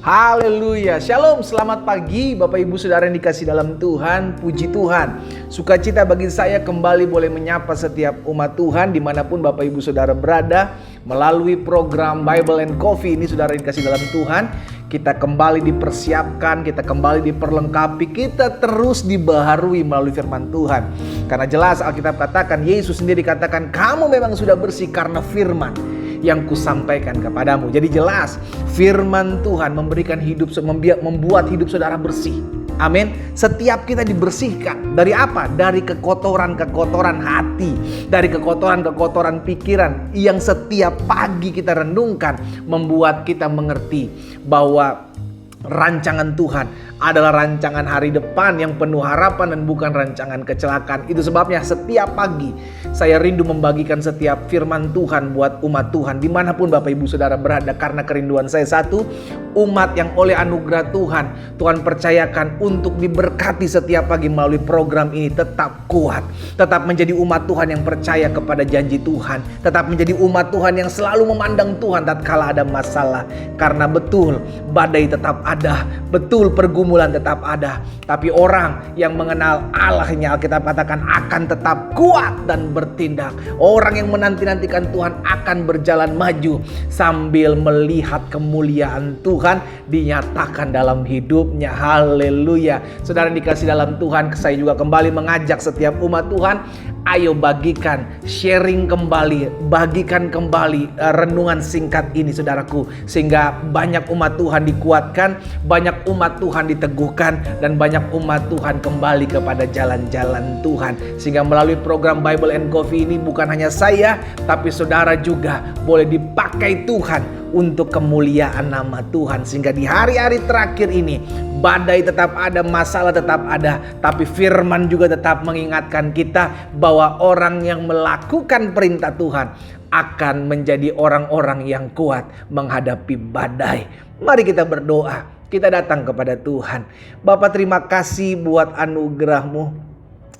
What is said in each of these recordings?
Haleluya, shalom, selamat pagi Bapak Ibu Saudara yang dikasih dalam Tuhan, puji Tuhan. Sukacita bagi saya kembali boleh menyapa setiap umat Tuhan dimanapun Bapak Ibu Saudara berada. Melalui program Bible and Coffee ini Saudara yang dikasih dalam Tuhan, kita kembali dipersiapkan, kita kembali diperlengkapi, kita terus dibaharui melalui firman Tuhan. Karena jelas Alkitab katakan, Yesus sendiri katakan, kamu memang sudah bersih karena firman yang kusampaikan kepadamu. Jadi jelas firman Tuhan memberikan hidup, membuat hidup saudara bersih. Amin. Setiap kita dibersihkan dari apa? Dari kekotoran-kekotoran hati, dari kekotoran-kekotoran pikiran yang setiap pagi kita renungkan, membuat kita mengerti bahwa rancangan Tuhan adalah rancangan hari depan yang penuh harapan dan bukan rancangan kecelakaan. Itu sebabnya setiap pagi saya rindu membagikan setiap firman Tuhan buat umat Tuhan dimanapun Bapak Ibu Saudara berada. Karena kerinduan saya satu, umat yang oleh anugerah Tuhan percayakan untuk diberkati setiap pagi melalui program ini tetap kuat, tetap menjadi umat Tuhan yang percaya kepada janji Tuhan, tetap menjadi umat Tuhan yang selalu memandang Tuhan tatkala ada masalah. Karena betul badai tetap ada, betul pergumulan tetap ada, tapi orang yang mengenal Allahnya, Alkitab katakan, akan tetap kuat dan bertindak. Orang yang menanti-nantikan Tuhan akan berjalan maju sambil melihat kemuliaan Tuhan dinyatakan dalam hidupnya. Haleluya. Saudara yang dikasih dalam Tuhan, saya juga kembali mengajak setiap umat Tuhan, ayo bagikan, sharing kembali, bagikan kembali renungan singkat ini saudaraku, sehingga banyak umat Tuhan dikuatkan, banyak umat Tuhan diteguhkan, dan banyak umat Tuhan kembali kepada jalan-jalan Tuhan. Sehingga melalui program Bible and Coffee ini bukan hanya saya, tapi saudara juga boleh dipakai Tuhan untuk kemuliaan nama Tuhan. Sehingga di hari-hari terakhir ini badai tetap ada, masalah tetap ada, tapi firman juga tetap mengingatkan kita bahwa orang yang melakukan perintah Tuhan akan menjadi orang-orang yang kuat menghadapi badai. Mari kita berdoa. Kita datang kepada Tuhan. Bapa, terima kasih buat anugerah-Mu.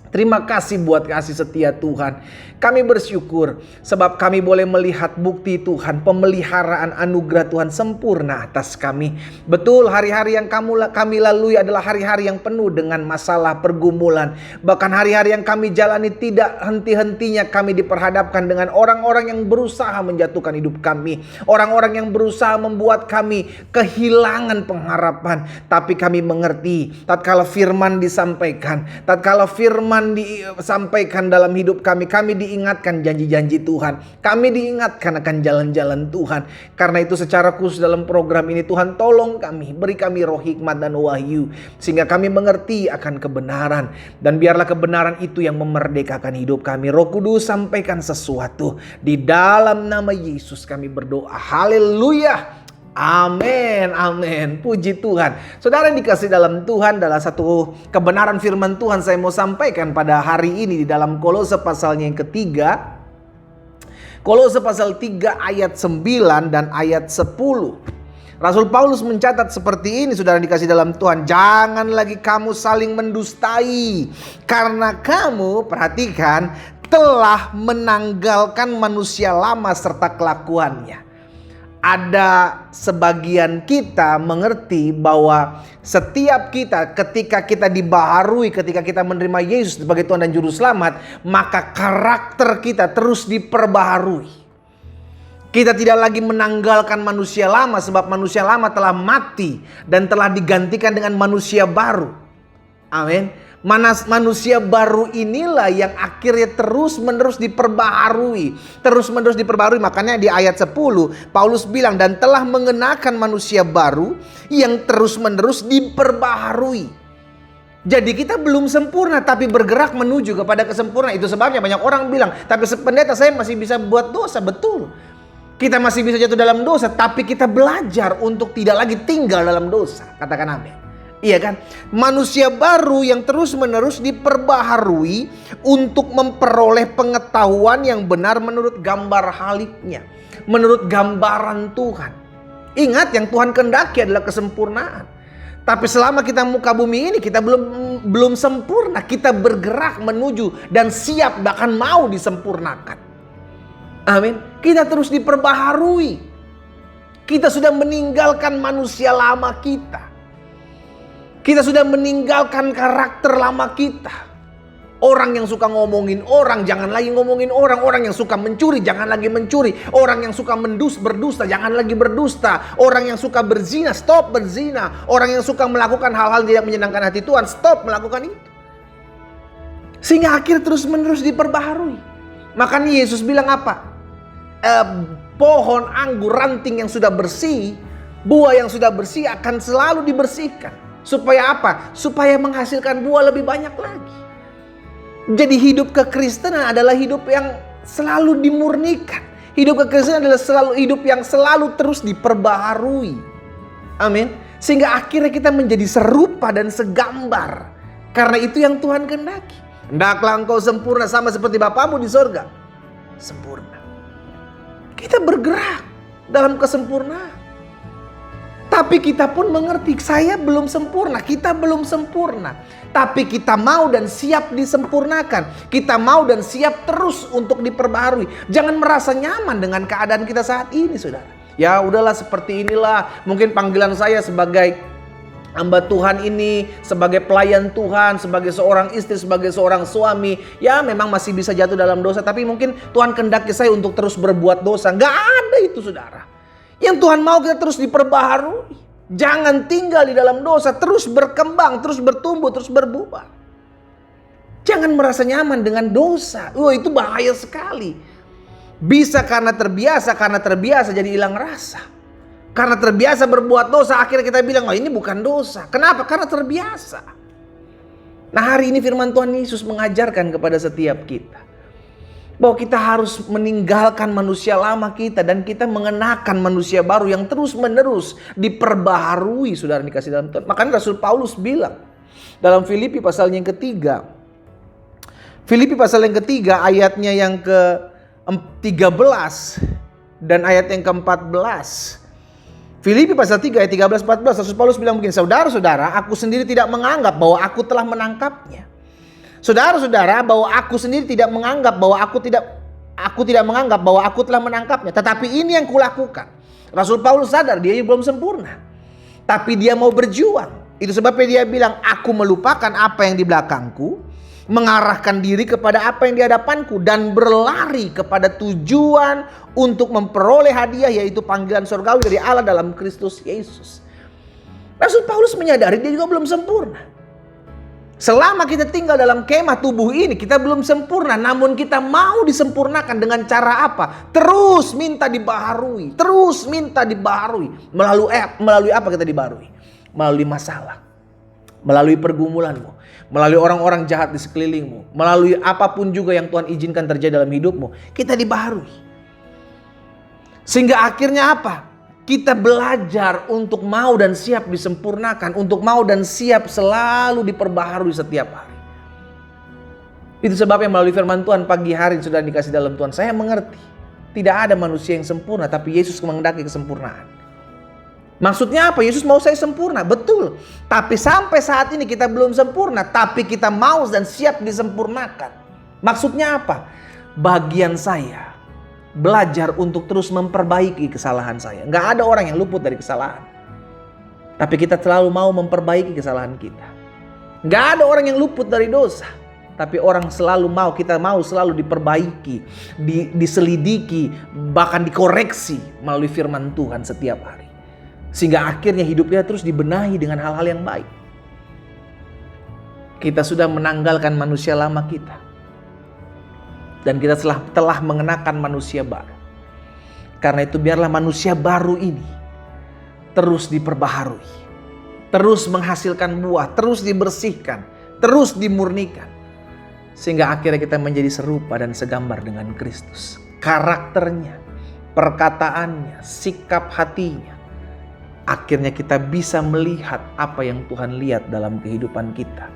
Terima kasih buat kasih setia Tuhan. Kami bersyukur sebab kami boleh melihat bukti Tuhan, pemeliharaan anugerah Tuhan sempurna atas kami. Betul, hari-hari yang kami lalui adalah hari-hari yang penuh dengan masalah, pergumulan. Bahkan hari-hari yang kami jalani tidak henti-hentinya kami diperhadapkan dengan orang-orang yang berusaha menjatuhkan hidup kami. Orang-orang yang berusaha membuat kami kehilangan pengharapan. Tapi kami mengerti, tatkala firman disampaikan, tatkala firman disampaikan dalam hidup kami, kami diingatkan janji-janji Tuhan, kami diingatkan akan jalan-jalan Tuhan. Karena itu secara khusus dalam program ini Tuhan tolong kami, beri kami roh hikmat dan wahyu, sehingga kami mengerti akan kebenaran. Dan biarlah kebenaran itu yang memerdekakan hidup kami. Roh Kudus sampaikan sesuatu. Di dalam nama Yesus kami berdoa. Haleluya. Amin, amin. Puji Tuhan. Saudara yang dikasih dalam Tuhan, dalam satu kebenaran firman Tuhan saya mau sampaikan pada hari ini di dalam Kolose pasalnya yang ketiga. Kolose pasal 3 ayat 9 dan ayat 10. Rasul Paulus mencatat seperti ini, saudara yang dikasih dalam Tuhan. Jangan lagi kamu saling mendustai, karena kamu, perhatikan, telah menanggalkan manusia lama serta kelakuannya. Ada sebagian kita mengerti bahwa setiap kita ketika kita dibaharui, ketika kita menerima Yesus sebagai Tuhan dan Juru Selamat, maka karakter kita terus diperbaharui. Kita tidak lagi menanggalkan manusia lama, sebab manusia lama telah mati dan telah digantikan dengan manusia baru. Amin. Manusia baru inilah yang akhirnya terus-menerus diperbaharui. Terus-menerus diperbaharui. Makanya di ayat 10 Paulus bilang, dan telah mengenakan manusia baru yang terus-menerus diperbaharui. Jadi kita belum sempurna, tapi bergerak menuju kepada kesempurnaan. Itu sebabnya banyak orang bilang, tapi pendeta saya masih bisa buat dosa. Betul, kita masih bisa jatuh dalam dosa, tapi kita belajar untuk tidak lagi tinggal dalam dosa. Katakan amin. Iya kan? Manusia baru yang terus-menerus diperbaharui untuk memperoleh pengetahuan yang benar menurut gambar haliknya, menurut gambaran Tuhan. Ingat, yang Tuhan kehendaki adalah kesempurnaan. Tapi selama kita muka bumi ini, kita belum sempurna. Kita bergerak menuju dan siap, bahkan mau disempurnakan. Amin. Kita terus diperbaharui. Kita sudah meninggalkan manusia lama kita. Kita sudah meninggalkan karakter lama kita. Orang yang suka ngomongin orang, jangan lagi ngomongin orang. Orang yang suka mencuri, jangan lagi mencuri. Orang yang suka berdusta, jangan lagi berdusta. Orang yang suka berzina, stop berzina. Orang yang suka melakukan hal-hal yang tidak menyenangkan hati Tuhan, stop melakukan itu. Sehingga akhir terus-menerus diperbaharui. Makanya Yesus bilang apa? Pohon anggur ranting yang sudah bersih, buah yang sudah bersih akan selalu dibersihkan. Supaya apa? Supaya menghasilkan buah lebih banyak lagi. Jadi hidup kekristenan adalah hidup yang selalu dimurnikan. Hidup kekristenan adalah selalu hidup yang selalu terus diperbaharui. Amin. Sehingga akhirnya kita menjadi serupa dan segambar. Karena itu yang Tuhan kehendaki. Hendaklah engkau sempurna sama seperti Bapamu di sorga. Sempurna. Kita bergerak dalam kesempurnaan. Tapi kita pun mengerti, saya belum sempurna, kita belum sempurna. Tapi kita mau dan siap disempurnakan. Kita mau dan siap terus untuk diperbaharui. Jangan merasa nyaman dengan keadaan kita saat ini, saudara. Ya udahlah seperti inilah. Mungkin panggilan saya sebagai hamba Tuhan ini, sebagai pelayan Tuhan, sebagai seorang istri, sebagai seorang suami. Ya memang masih bisa jatuh dalam dosa. Tapi mungkin Tuhan kehendaki saya untuk terus berbuat dosa. Gak ada itu, saudara. Yang Tuhan mau kita terus diperbaharui. Jangan tinggal di dalam dosa. Terus berkembang, terus bertumbuh, terus berbuah. Jangan merasa nyaman dengan dosa. Itu bahaya sekali. Bisa karena terbiasa jadi hilang rasa. Karena terbiasa berbuat dosa, akhirnya kita bilang, ini bukan dosa. Kenapa? Karena terbiasa. Nah hari ini firman Tuhan Yesus mengajarkan kepada setiap kita. Bahwa kita harus meninggalkan manusia lama kita dan kita mengenakan manusia baru yang terus menerus diperbaharui, saudara dikasih dalam Tuhan. Makanya Rasul Paulus bilang dalam Filipi pasal yang ketiga. Filipi pasal yang ketiga ayatnya yang ke-13 dan ayat yang ke-14. Filipi pasal 3 ayat 13-14 Rasul Paulus bilang begini, saudara-saudara, aku sendiri tidak menganggap bahwa aku telah menangkapnya. Saudara-saudara, bahwa aku sendiri tidak menganggap bahwa aku tidak menganggap bahwa aku telah menangkapnya. Tetapi ini yang kulakukan. Rasul Paulus sadar dia belum sempurna. Tapi dia mau berjuang. Itu sebabnya dia bilang, aku melupakan apa yang di belakangku, mengarahkan diri kepada apa yang di hadapanku, dan berlari kepada tujuan untuk memperoleh hadiah, yaitu panggilan surgawi dari Allah dalam Kristus Yesus. Rasul Paulus menyadari dia juga belum sempurna. Selama kita tinggal dalam kemah tubuh ini, kita belum sempurna. Namun kita mau disempurnakan dengan cara apa? Terus minta dibaharui. Terus minta dibaharui. Melalui apa kita dibaharui? Melalui masalah. Melalui pergumulanmu. Melalui orang-orang jahat di sekelilingmu. Melalui apapun juga yang Tuhan izinkan terjadi dalam hidupmu. Kita dibaharui. Sehingga akhirnya apa? Kita belajar untuk mau dan siap disempurnakan. Untuk mau dan siap selalu diperbaharui setiap hari. Itu sebabnya melalui firman Tuhan pagi hari sudah dikasih dalam Tuhan. Saya mengerti. Tidak ada manusia yang sempurna. Tapi Yesus menghendaki kesempurnaan. Maksudnya apa? Yesus mau saya sempurna. Betul. Tapi sampai saat ini kita belum sempurna. Tapi kita mau dan siap disempurnakan. Maksudnya apa? Bagian saya belajar untuk terus memperbaiki kesalahan saya. Nggak ada orang yang luput dari kesalahan. Tapi kita selalu mau memperbaiki kesalahan kita. Nggak ada orang yang luput dari dosa. Tapi kita mau selalu diperbaiki, diselidiki, bahkan dikoreksi melalui firman Tuhan setiap hari. Sehingga akhirnya hidup kita terus dibenahi dengan hal-hal yang baik. Kita sudah menanggalkan manusia lama kita. Dan kita telah mengenakan manusia baru. Karena itu biarlah manusia baru ini terus diperbaharui. Terus menghasilkan buah, terus dibersihkan, terus dimurnikan. Sehingga akhirnya kita menjadi serupa dan segambar dengan Kristus. Karakternya, perkataannya, sikap hatinya. Akhirnya kita bisa melihat apa yang Tuhan lihat dalam kehidupan kita.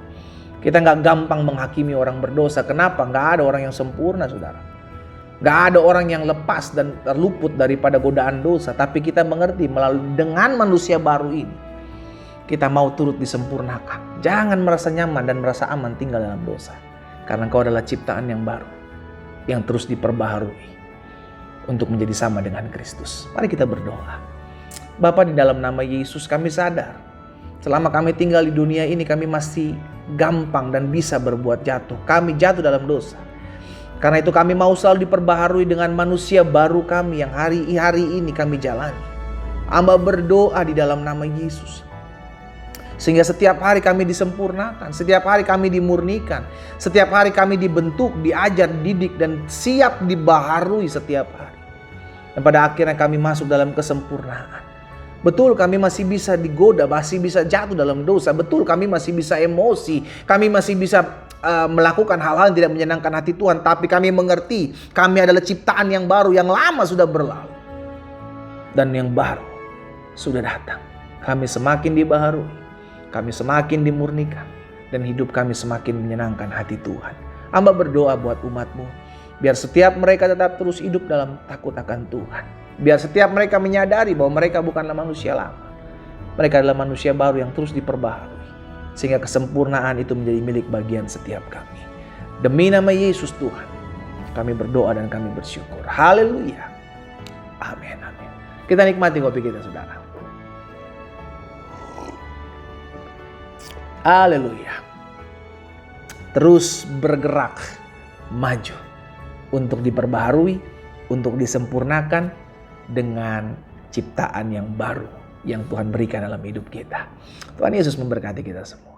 Kita gak gampang menghakimi orang berdosa. Kenapa? Gak ada orang yang sempurna, saudara. Gak ada orang yang lepas dan terluput daripada godaan dosa. Tapi kita mengerti dengan manusia baru ini, kita mau turut disempurnakan. Jangan merasa nyaman dan merasa aman tinggal dalam dosa. Karena engkau adalah ciptaan yang baru, yang terus diperbaharui untuk menjadi sama dengan Kristus. Mari kita berdoa. Bapa, di dalam nama Yesus kami sadar, selama kami tinggal di dunia ini kami masih gampang dan bisa berbuat jatuh. Kami jatuh dalam dosa. Karena itu kami mau selalu diperbaharui dengan manusia baru kami yang hari ini kami jalani. Hamba berdoa di dalam nama Yesus, sehingga setiap hari kami disempurnakan, setiap hari kami dimurnikan, setiap hari kami dibentuk, diajar, didik, dan siap dibaharui setiap hari. Dan pada akhirnya kami masuk dalam kesempurnaan. Betul, kami masih bisa digoda, masih bisa jatuh dalam dosa. Betul, kami masih bisa emosi, kami masih bisa melakukan hal-hal yang tidak menyenangkan hati Tuhan. Tapi kami mengerti, kami adalah ciptaan yang baru, yang lama sudah berlalu, dan yang baru sudah datang. Kami semakin dibaharui, kami semakin dimurnikan, dan hidup kami semakin menyenangkan hati Tuhan. Hamba berdoa buat umat-Mu, biar setiap mereka tetap terus hidup dalam takut akan Tuhan. Biar setiap mereka menyadari bahwa mereka bukanlah manusia lama. Mereka adalah manusia baru yang terus diperbaharui, sehingga kesempurnaan itu menjadi milik bagian setiap kami. Demi nama Yesus Tuhan, kami berdoa dan kami bersyukur. Haleluya. Amin, amin. Kita nikmati kopi kita, saudara. Haleluya. Terus bergerak maju untuk diperbaharui, untuk disempurnakan dengan ciptaan yang baru yang Tuhan berikan dalam hidup kita. Tuhan Yesus memberkati kita semua.